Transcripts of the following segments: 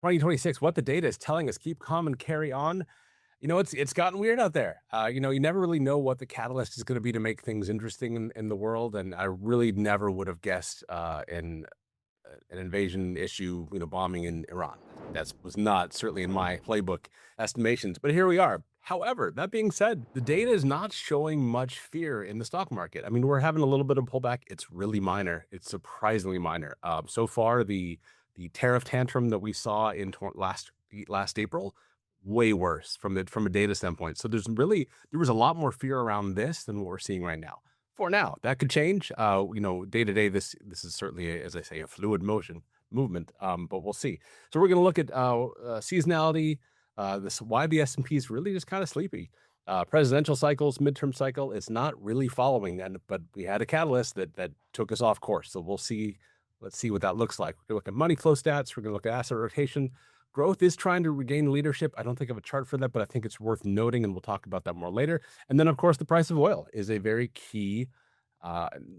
2026, what the data is telling us, keep calm and carry on. It's gotten weird out there. You never really know what the catalyst is going to be to make things interesting in the world, and I really never would have guessed in an invasion issue, bombing in Iran. That was not certainly in my playbook estimations, but here we are. However, that being said, the data is not showing much fear in the stock market. I mean, we're having a little bit of pullback. It's really minor. It's surprisingly minor. So far, the tariff tantrum that we saw in last April, way worse from a data standpoint. So there was a lot more fear around this than what we're seeing right now. For now, that could change. Day to day, this is certainly, as I say, a fluid movement. But we'll see. So we're going to look at seasonality. This why the S&P is really just kind of sleepy. Presidential cycles, midterm cycle, it's not really following that, but we had a catalyst that took us off course. So we'll see. Let's see what that looks like. We're going to look at money flow stats. We're going to look at asset rotation. Growth is trying to regain leadership. I don't think I have a chart for that, but I think it's worth noting, and we'll talk about that more later. And then, of course, the price of oil is a very key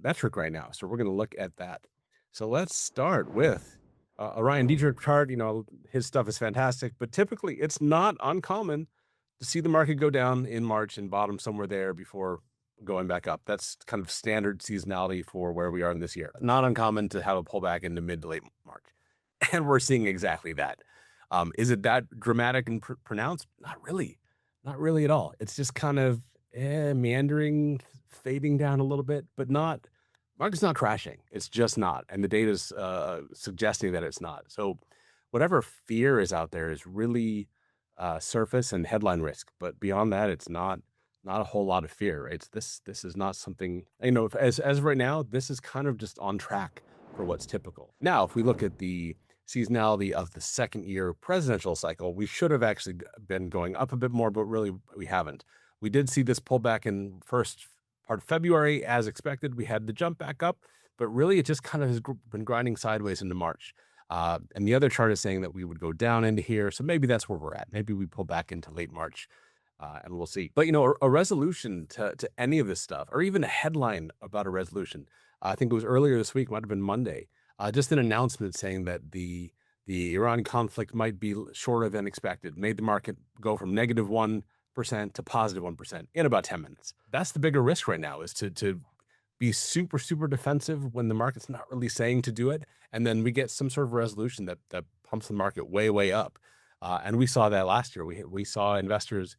metric right now. So we're going to look at that. So let's start with a Ryan Dietrich chart. His stuff is fantastic, but typically it's not uncommon to see the market go down in March and bottom somewhere there before going back up. That's kind of standard seasonality for where we are in this year. Not uncommon to have a pullback into mid to late March. And we're seeing exactly that. Is it that dramatic and pronounced? Not really. Not really at all. It's just kind of meandering, fading down a little bit, but not, market's not crashing. It's just not. And the data's suggesting that it's not. So whatever fear is out there is really surface and headline risk. But beyond that, it's not a whole lot of fear, right? This is not something, as of right now, this is kind of just on track for what's typical. Now, if we look at the seasonality of the second year presidential cycle, we should have actually been going up a bit more, but really we haven't. We did see this pullback in first part of February as expected. We had the jump back up, but really it just kind of has been grinding sideways into March. And the other chart is saying that we would go down into here. So maybe that's where we're at. Maybe we pull back into late March. And we'll see. But a resolution to any of this stuff, or even a headline about a resolution. I think it was earlier this week, might have been Monday. Just an announcement saying that the Iran conflict might be shorter than expected, made the market go from -1% to +1% in about 10 minutes. That's the bigger risk right now, is to be super, super defensive when the market's not really saying to do it. And then we get some sort of resolution that pumps the market way, way up. And we saw that last year. We saw investors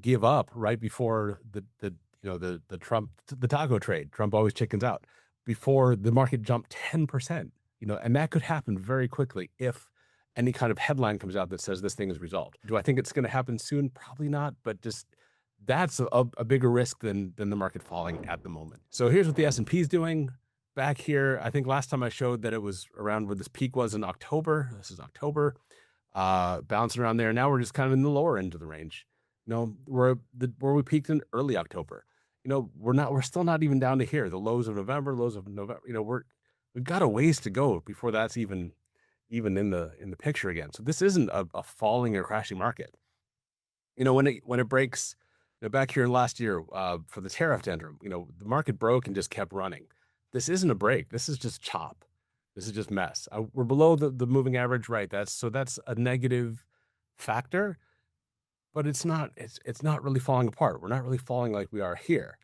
give up right before the Trump, the taco trade. Trump always chickens out before the market jumped 10%, and that could happen very quickly if any kind of headline comes out that says this thing is resolved. Do I think it's going to happen soon? Probably not, but just that's a bigger risk than the market falling at the moment. So here's what the S&P is doing back here. I think last time I showed that it was around where this peak was in October. This is October, bouncing around there. Now we're just kind of in the lower end of the range. Where we peaked in early October. We're still not even down to here. The lows of November, lows of November. We've got a ways to go before that's even in the picture again. So this isn't a falling or crashing market. When it breaks, back here in last year for the tariff tantrum, the market broke and just kept running. This isn't a break. This is just chop. This is just mess. We're below the moving average, right? That's a negative factor. But it's not really falling apart. We're not really falling like we are here.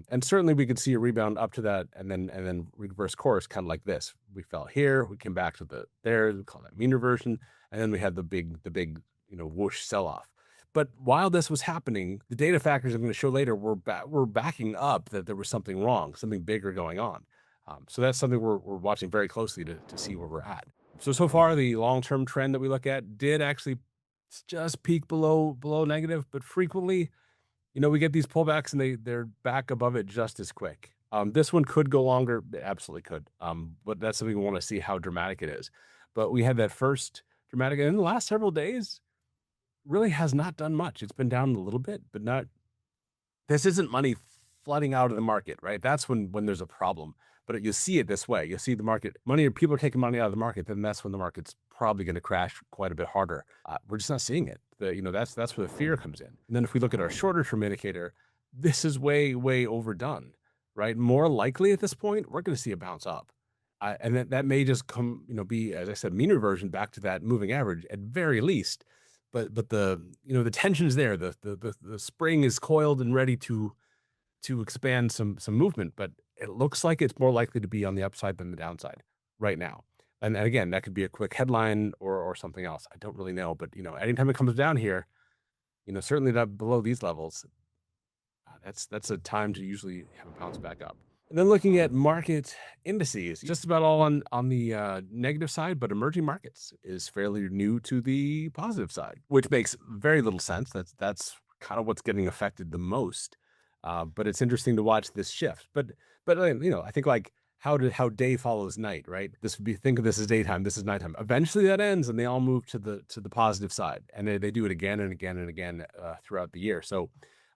And certainly we could see a rebound up to that and then reverse course, kind of like this. We fell here, we came back to there, we call that mean reversion, and then we had the big whoosh sell-off. But while this was happening, the data factors I'm going to show later were backing up that there was something wrong, something bigger going on. So that's something we're watching very closely to see where we're at. So far, the long-term trend that we look at did actually just peak below negative, but frequently, we get these pullbacks and they're back above it just as quick. This one could go longer, it absolutely could. But that's something we want to see how dramatic it is. But we had that first dramatic, and in the last several days, really has not done much. It's been down a little bit, but not. This isn't money flooding out of the market, right? That's when there's a problem. But you see it this way. You see the market, people are taking money out of the market, then that's when the market's probably going to crash quite a bit harder. We're just not seeing it. That's where the fear comes in. And then if we look at our shorter term indicator, this is way, way overdone, right? More likely at this point, we're going to see a bounce up. And that may just come, be, as I said, mean reversion back to that moving average at very least. But the tension's there. The spring is coiled and ready to expand some movement, but it looks like it's more likely to be on the upside than the downside right now. And again, that could be a quick headline or something else. I don't really know, but anytime it comes down here, certainly not below these levels, that's a time to usually have a bounce back up. And then looking at market indices, just about all on the negative side, but emerging markets is fairly new to the positive side, which makes very little sense. That's kind of what's getting affected the most. But it's interesting to watch this shift. But I think like how day follows night, right? This would be think of this as daytime, this is nighttime. Eventually that ends, and they all move to the positive side, and they do it again and again and again throughout the year. So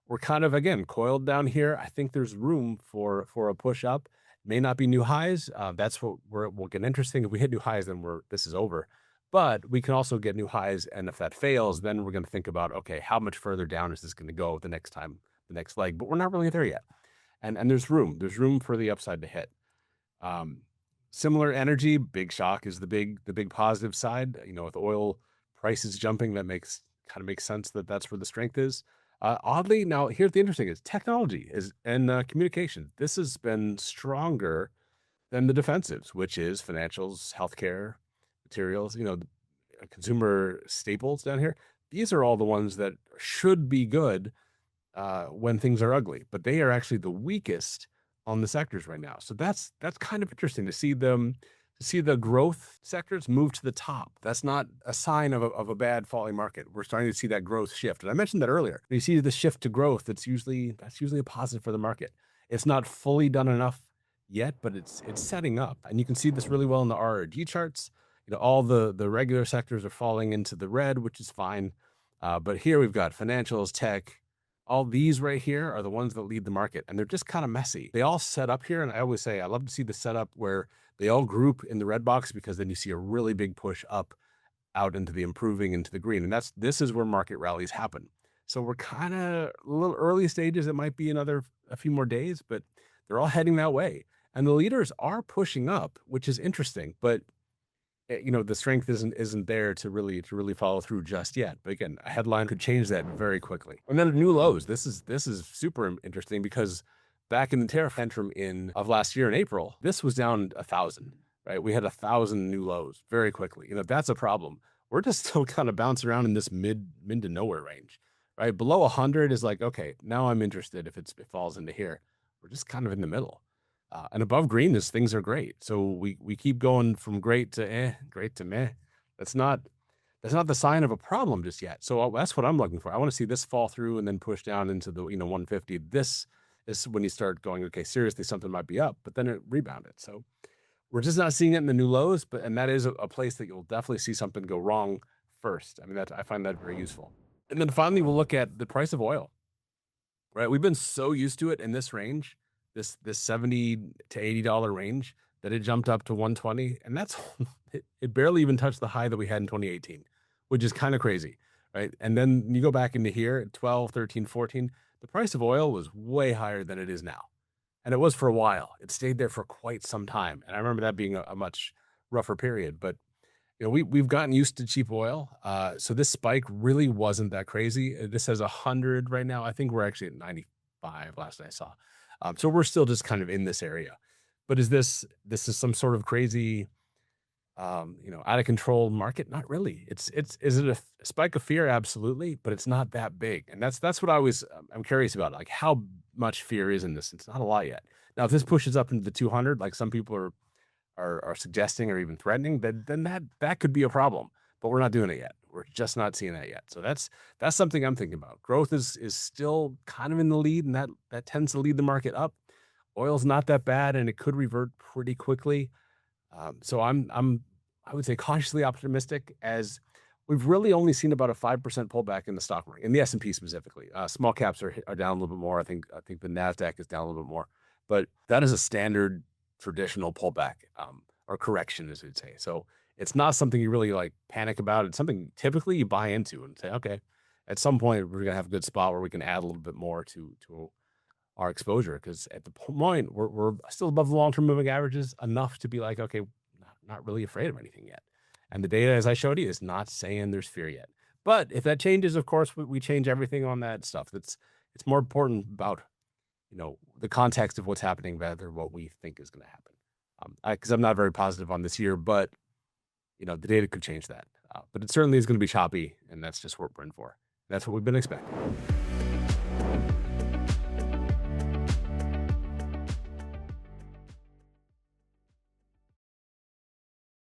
we're kind of again coiled down here. I think there's room for a push up. May not be new highs. That's what will get interesting. If we hit new highs, then this is over. But we can also get new highs, and if that fails, then we're going to think about, okay, how much further down is this going to go the next time, the next leg? But we're not really there yet, and there's room for the upside to hit. Um, Similar energy, big shock is the big positive side. With oil prices jumping, that makes sense that that's where the strength is. Oddly, now here's the interesting is technology is and communication. This has been stronger than the defensives, which is financials, healthcare, materials. Consumer staples down here. These are all the ones that should be good when things are ugly, but they are actually the weakest on the sectors right now. So that's kind of interesting to see the growth sectors move to the top. That's not a sign of a bad falling market. We're starting to see that growth shift, and I mentioned that earlier. When you see the shift to growth, that's usually a positive for the market. It's not fully done enough yet, but it's setting up, and you can see this really well in the RRG charts. All the regular sectors are falling into the red, which is fine. But here we've got financials, tech, all these right here are the ones that lead the market, and they're just kind of messy. They all set up here, and I always say I love to see the setup where they all group in the red box because then you see a really big push up out into the improving into the green, and this is where market rallies happen. So we're kind of a little early stages. It might be a few more days, but they're all heading that way, and the leaders are pushing up, which is interesting, but the strength isn't there to really follow through just yet. But again, a headline could change that very quickly. And then new lows. This is super interesting because back in the tariff tantrum of last year in April, this was down 1,000. Right, we had 1,000 new lows very quickly. That's a problem. We're just still kind of bouncing around in this mid to nowhere range. Right, below 100 is like, okay, now I'm interested if it falls into here. We're just kind of in the middle. And above green is things are great. So we keep going from great to great to meh. That's not the sign of a problem just yet. So that's what I'm looking for. I want to see this fall through and then push down into the 150. This is when you start going, okay, seriously, something might be up, but then it rebounded. So we're just not seeing it in the new lows, and that is a place that you'll definitely see something go wrong first. I mean, I find that very useful. And then finally, we'll look at the price of oil. Right, we've been so used to it in this range, this $70 to $80 range, that it jumped up to 120, and that's it barely even touched the high that we had in 2018, which is kind of crazy, right? And then you go back into here at 12, 13, 14, the price of oil was way higher than it is now. And it was for a while. It stayed there for quite some time. And I remember that being a much rougher period, but we've gotten used to cheap oil. So this spike really wasn't that crazy. This says 100 right now. I think we're actually at 95 last I saw. So we're still just kind of in this area. But this is some sort of crazy, out of control market? Not really. Is it a spike of fear? Absolutely, but it's not that big. And that's what I'm curious about. Like how much fear is in this? It's not a lot yet. Now, if this pushes up into the 200, like some people are suggesting or even threatening, then that could be a problem. But we're not doing it yet. We're just not seeing that yet. So that's something I'm thinking about. Growth is still kind of in the lead, and that tends to lead the market up. Oil's not that bad, and it could revert pretty quickly. So I would say cautiously optimistic, as we've really only seen about a 5% pullback in the stock market, in the S&P specifically. Small caps are down a little bit more. I think the Nasdaq is down a little bit more, but that is a standard traditional pullback, or correction, as we'd say. So it's not something you really like panic about. It's something typically you buy into and say, okay, at some point we're gonna have a good spot where we can add a little bit more to our exposure, because at the point we're still above the long-term moving averages enough to be like, okay, not really afraid of anything yet. And the data, as I showed you, is not saying there's fear yet. But if that changes, of course, we change everything on that stuff. It's more important about, the context of what's happening rather than what we think is going to happen. Because I'm not very positive on this year, but the data could change that. But it certainly is going to be choppy, and that's just what we're in for. That's what we've been expecting.